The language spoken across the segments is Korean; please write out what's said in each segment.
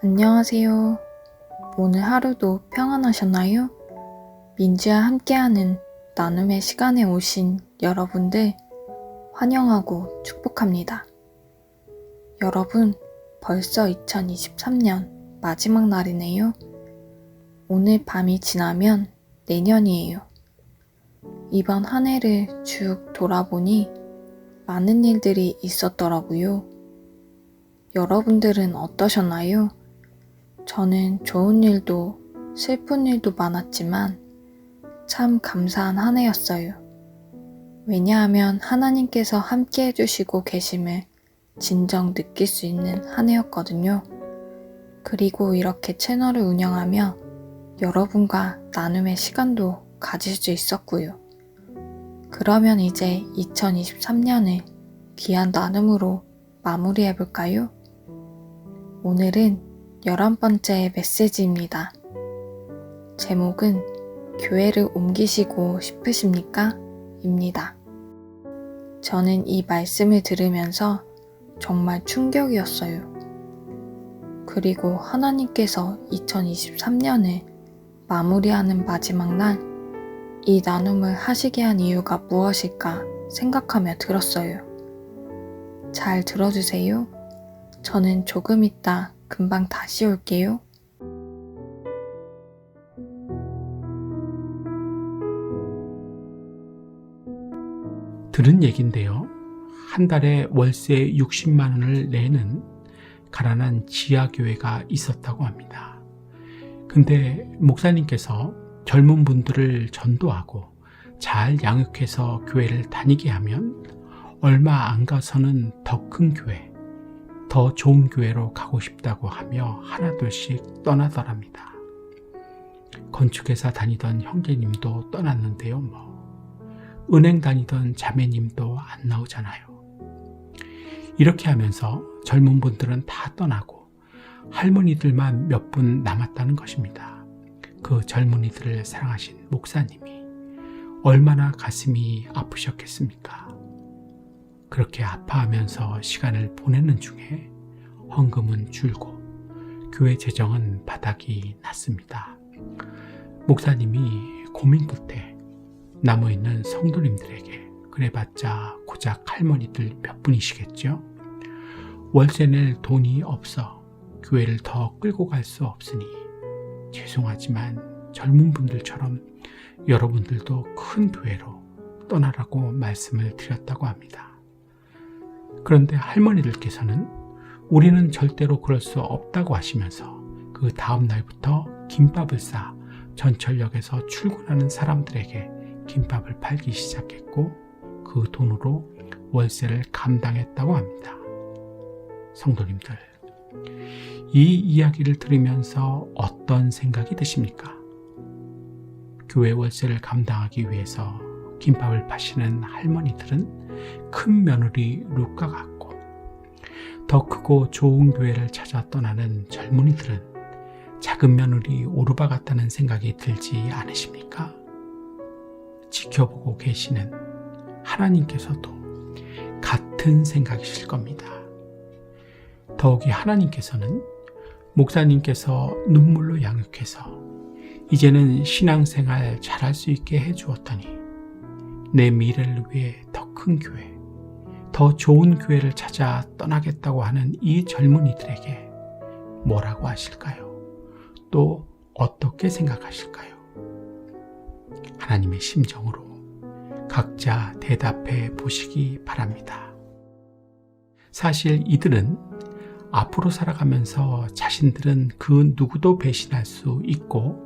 안녕하세요. 오늘 하루도 평안하셨나요? 민지와 함께하는 나눔의 시간에 오신 여러분들 환영하고 축복합니다. 여러분, 벌써 2023년 마지막 날이네요. 오늘 밤이 지나면 내년이에요. 이번 한 해를 쭉 돌아보니 많은 일들이 있었더라고요. 여러분들은 어떠셨나요? 저는 좋은 일도 슬픈 일도 많았지만 참 감사한 한 해였어요. 왜냐하면 하나님께서 함께 해주시고 계심을 진정 느낄 수 있는 한 해였거든요. 그리고 이렇게 채널을 운영하며 여러분과 나눔의 시간도 가질 수 있었고요. 그러면 이제 2023년을 귀한 나눔으로 마무리해볼까요? 오늘은 11번째 메시지입니다. 제목은 교회를 옮기시고 싶으십니까? 입니다. 저는 이 말씀을 들으면서 정말 충격이었어요. 그리고 하나님께서 2023년을 마무리하는 마지막 날, 이 나눔을 하시게 한 이유가 무엇일까 생각하며 들었어요. 잘 들어주세요. 저는 조금 있다 금방 다시 올게요. 들은 얘긴데요. 한 달에 월세 60만 원을 내는 가난한 지하교회가 있었다고 합니다. 근데 목사님께서 젊은 분들을 전도하고 잘 양육해서 교회를 다니게 하면 얼마 안 가서는 더 큰 교회, 더 좋은 교회로 가고 싶다고 하며 하나둘씩 떠나더랍니다. 건축회사 다니던 형제님도 떠났는데요. 은행 다니던 자매님도 안 나오잖아요. 이렇게 하면서 젊은 분들은 다 떠나고 할머니들만 몇 분 남았다는 것입니다. 그 젊은이들을 사랑하신 목사님이 얼마나 가슴이 아프셨겠습니까? 그렇게 아파하면서 시간을 보내는 중에 헌금은 줄고 교회 재정은 바닥이 났습니다. 목사님이 고민 끝에 남아있는 성도님들에게, 그래봤자 고작 할머니들 몇 분이시겠죠? 월세 낼 돈이 없어 교회를 더 끌고 갈 수 없으니 죄송하지만 젊은 분들처럼 여러분들도 큰 교회로 떠나라고 말씀을 드렸다고 합니다. 그런데 할머니들께서는 우리는 절대로 그럴 수 없다고 하시면서 그 다음 날부터 김밥을 싸 전철역에서 출근하는 사람들에게 김밥을 팔기 시작했고 그 돈으로 월세를 감당했다고 합니다. 성도님들, 이 이야기를 들으면서 어떤 생각이 드십니까? 교회 월세를 감당하기 위해서 김밥을 파시는 할머니들은 큰 며느리 루카 같고, 더 크고 좋은 교회를 찾아 떠나는 젊은이들은 작은 며느리 오르바 같다는 생각이 들지 않으십니까? 지켜보고 계시는 하나님께서도 같은 생각이실 겁니다. 더욱이 하나님께서는 목사님께서 눈물로 양육해서 이제는 신앙생활 잘할 수 있게 해주었더니 내 미래를 위해 더 큰 교회, 더 좋은 교회를 찾아 떠나겠다고 하는 이 젊은이들에게 뭐라고 하실까요? 또 어떻게 생각하실까요? 하나님의 심정으로 각자 대답해 보시기 바랍니다. 사실 이들은 앞으로 살아가면서 자신들은 그 누구도 배신할 수 있고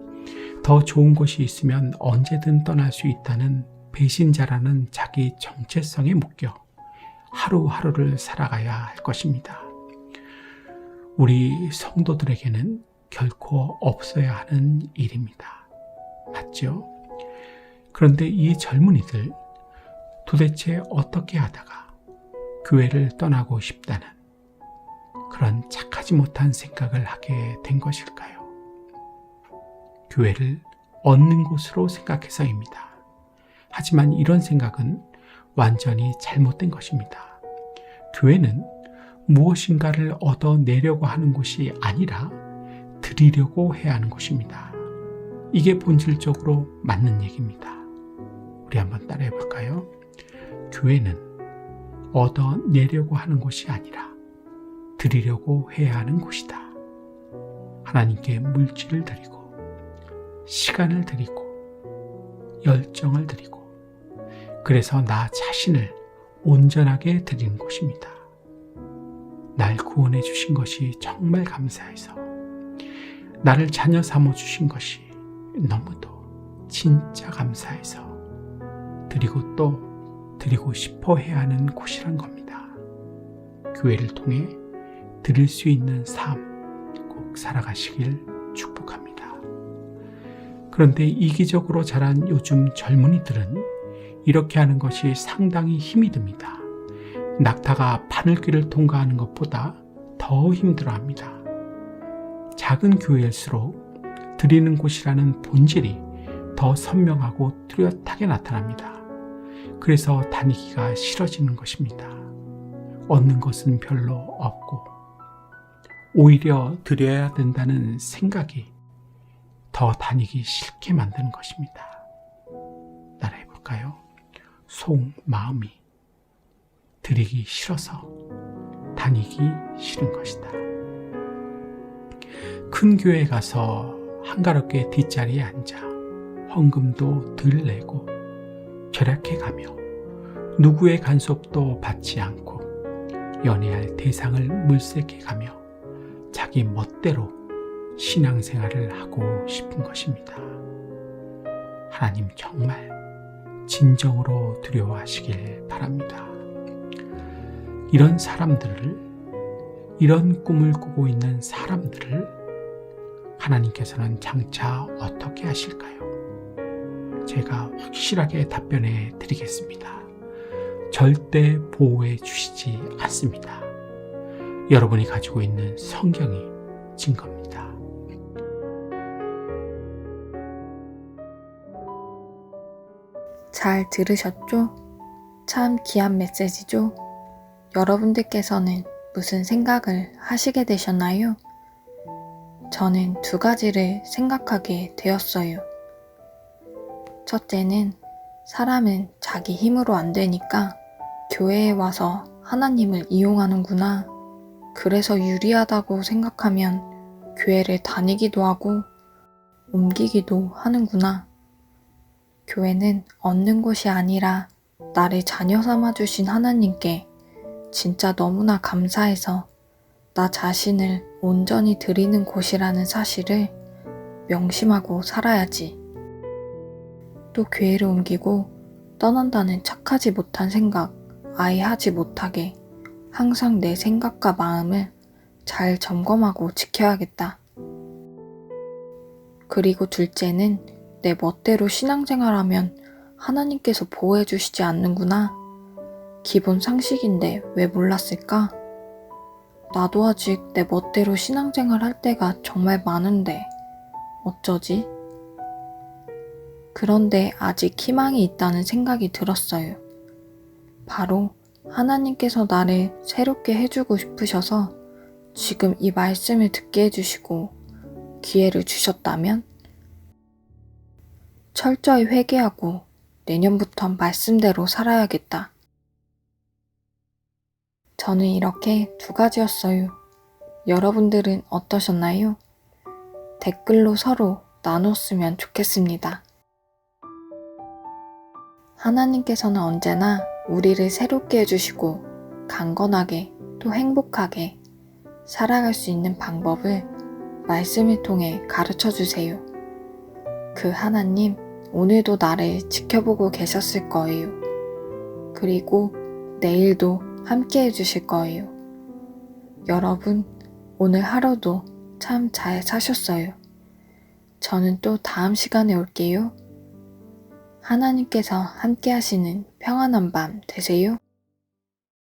더 좋은 곳이 있으면 언제든 떠날 수 있다는 배신자라는 자기 정체성에 묶여 하루하루를 살아가야 할 것입니다. 우리 성도들에게는 결코 없어야 하는 일입니다. 맞죠? 그런데 이 젊은이들 도대체 어떻게 하다가 교회를 떠나고 싶다는 그런 착하지 못한 생각을 하게 된 것일까요? 교회를 얻는 곳으로 생각해서입니다. 하지만 이런 생각은 완전히 잘못된 것입니다. 교회는 무엇인가를 얻어내려고 하는 곳이 아니라 드리려고 해야 하는 곳입니다. 이게 본질적으로 맞는 얘기입니다. 우리 한번 따라해 볼까요? 교회는 얻어내려고 하는 곳이 아니라 드리려고 해야 하는 곳이다. 하나님께 물질을 드리고 시간을 드리고 열정을 드리고 그래서 나 자신을 온전하게 드리는 곳입니다. 날 구원해 주신 것이 정말 감사해서 나를 자녀 삼아 주신 것이 너무도 진짜 감사해서 드리고 또 드리고 싶어 해야 하는 곳이란 겁니다. 교회를 통해 드릴 수 있는 삶 꼭 살아가시길 축복합니다. 그런데 이기적으로 자란 요즘 젊은이들은 이렇게 하는 것이 상당히 힘이 듭니다. 낙타가 바늘길을 통과하는 것보다 더 힘들어합니다. 작은 교회일수록 드리는 곳이라는 본질이 더 선명하고 뚜렷하게 나타납니다. 그래서 다니기가 싫어지는 것입니다. 얻는 것은 별로 없고 오히려 드려야 된다는 생각이 더 다니기 싫게 만드는 것입니다. 따라해 볼까요? 속마음이 드리기 싫어서 다니기 싫은 것이다. 큰 교회에 가서 한가롭게 뒷자리에 앉아 헌금도 덜 내고 절약해 가며 누구의 간섭도 받지 않고 연애할 대상을 물색해 가며 자기 멋대로 신앙생활을 하고 싶은 것입니다. 하나님 정말 진정으로 두려워하시길 바랍니다. 이런 사람들을, 이런 꿈을 꾸고 있는 사람들을 하나님께서는 장차 어떻게 하실까요? 제가 확실하게 답변해 드리겠습니다. 절대 보호해 주시지 않습니다. 여러분이 가지고 있는 성경이 증거입니다. 잘 들으셨죠? 참 귀한 메시지죠? 여러분들께서는 무슨 생각을 하시게 되셨나요? 저는 2가지를 생각하게 되었어요. 첫째는 사람은 자기 힘으로 안 되니까 교회에 와서 하나님을 이용하는구나. 그래서 유리하다고 생각하면 교회를 다니기도 하고 옮기기도 하는구나. 교회는 얻는 곳이 아니라 나를 자녀 삼아주신 하나님께 진짜 너무나 감사해서 나 자신을 온전히 드리는 곳이라는 사실을 명심하고 살아야지. 또 교회를 옮기고 떠난다는 착하지 못한 생각 아예 하지 못하게 항상 내 생각과 마음을 잘 점검하고 지켜야겠다. 그리고 둘째는 내 멋대로 신앙생활하면 하나님께서 보호해 주시지 않는구나. 기본 상식인데 왜 몰랐을까? 나도 아직 내 멋대로 신앙생활 할 때가 정말 많은데 어쩌지? 그런데 아직 희망이 있다는 생각이 들었어요. 바로 하나님께서 나를 새롭게 해주고 싶으셔서 지금 이 말씀을 듣게 해주시고 기회를 주셨다면 철저히 회개하고 내년부턴 말씀대로 살아야겠다. 저는 이렇게 2가지였어요. 여러분들은 어떠셨나요? 댓글로 서로 나눴으면 좋겠습니다. 하나님께서는 언제나 우리를 새롭게 해주시고 강건하게 또 행복하게 살아갈 수 있는 방법을 말씀을 통해 가르쳐 주세요. 그 하나님 오늘도 나를 지켜보고 계셨을 거예요. 그리고 내일도 함께 해주실 거예요. 여러분 오늘 하루도 참 잘 사셨어요. 저는 또 다음 시간에 올게요. 하나님께서 함께 하시는 평안한 밤 되세요.